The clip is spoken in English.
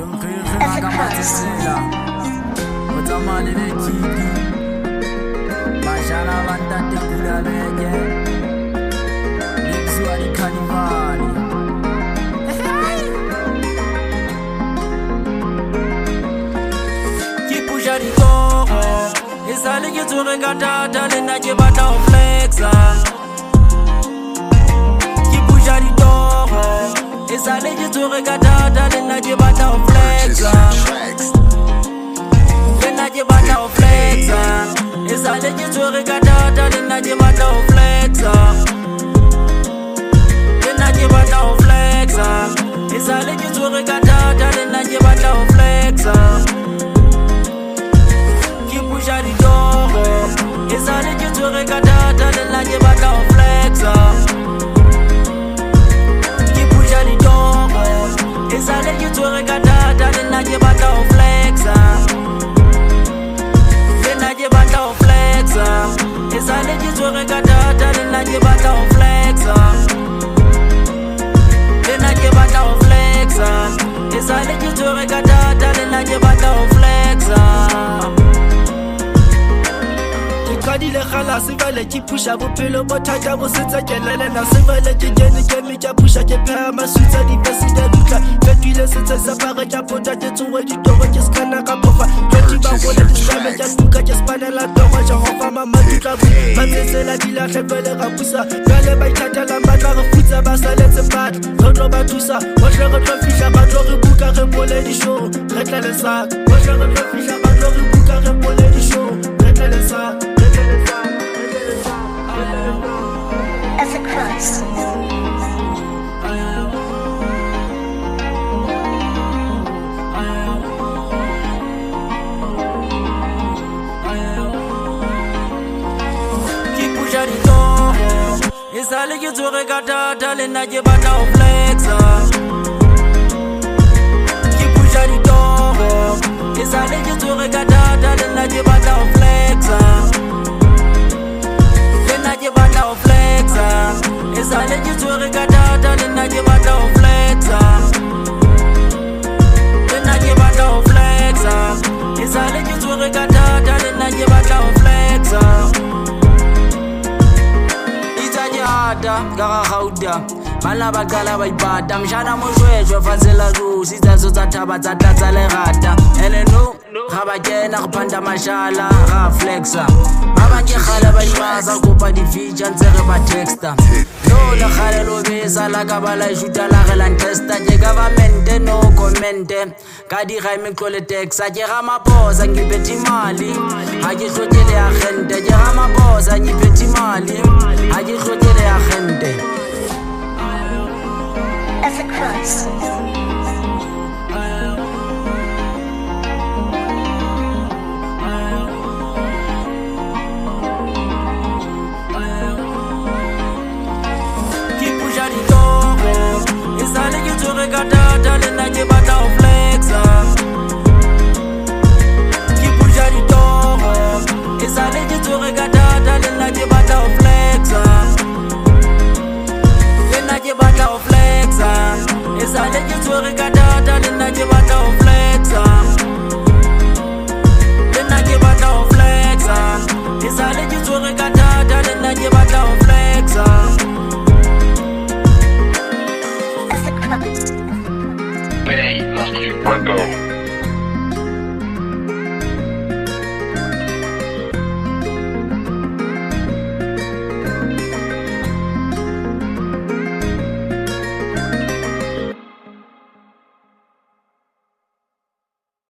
Nkhekhe Ngaka Matsetsela Otsamane le Kiki Bashana bantate kula beke Lexiwa di carnivali Ki pusha di koro Esale ke tshwere ka thata le nna ke batla ho flexa Ki pusha di koro Esale ke tshwere ka thata le nna ke batla ho flexa Le nna ke batla ho flexa Esale ke tshwere ka thata le nna ke batla ho flexa Le nna ke batla ho flexa Esale ke tshwere ka thata le nna ke batla ho flexa Ki pusha di toro Esale ke tshwere ka thata le nna ke batla ho flexa Ki pusha di toro Esale ke tshwere ka thata le nna ke batla ho flexa Le nna ke batla ho flexa Esale ke tshwere ka thata le nna ke batla ho flexa Le nna ke batla ho flexa Esale ke tshwere ka thata le nna ke batla ho flexa Kadile khala sivele ki pusha bophelo bothata bo setsa kelele na sivele ke gene ke me ke pusha ke pha masutsa di besi da dutla fetile setsa sa pare ka pota te tsowe di togo ke skana ka pofa toti ba go le disame ke stuka ke spanela togo ja ho fa mama dutla bu Matsetsela di la khepele ga pusa bale ba ithatela matla re futsa ba saletse batla re tlo ba thusa ho hle re tlo fihla ba tlo re buka re bole di show re tla le sa ho hle re tlo fihla ba tlo re buka re bole di show re tla le sa as a Christ. Ki pusha di toro Esale ke tshwere ka thata le nna ke batla ho flexa Ki pusha di toro Esale ke tshwere ka thata le nna ke batla ho flexa Le nna ke batla ho flexa Esale ke tshwere ka thata le nna ke batla ho flexa Le nna ke batla ho flexa Esale ke tshwere ka thata le nna ke batla ho flexa Itanyada ka gauta bana ba qala ba ipata mshana moshweshwe fatsela rusi tsa so tsa thaba tsa tatsa le gata ene no ga ba kena go phanda mashala ga flexa ba ba ke gala ba imaza kopa di feature ntse re ba texta no le gale lo besa la ka bala ishuta la ge lan testa ke government no comment ka di ga metlole tax ke ga maposa ngipeti mali ha ke hlokele agente ke ga maposa ngipeti mali ha ke hlokele agente As a Christ. Ki pusha di toro Esale ke tshwere ka thata le nna ke batla ho flexa Ki pusha di toro Esale ke tshwere ka thata le nna ke batla ho flexa Le nna ke batla ho flexa Esale ke tshwere ka thata le nna ke batla ho flexa Le nna ke batla ho flexa Esale ke tshwere ka thata le nna ke batla ho flexa As a Christ. Pay, marque du point com.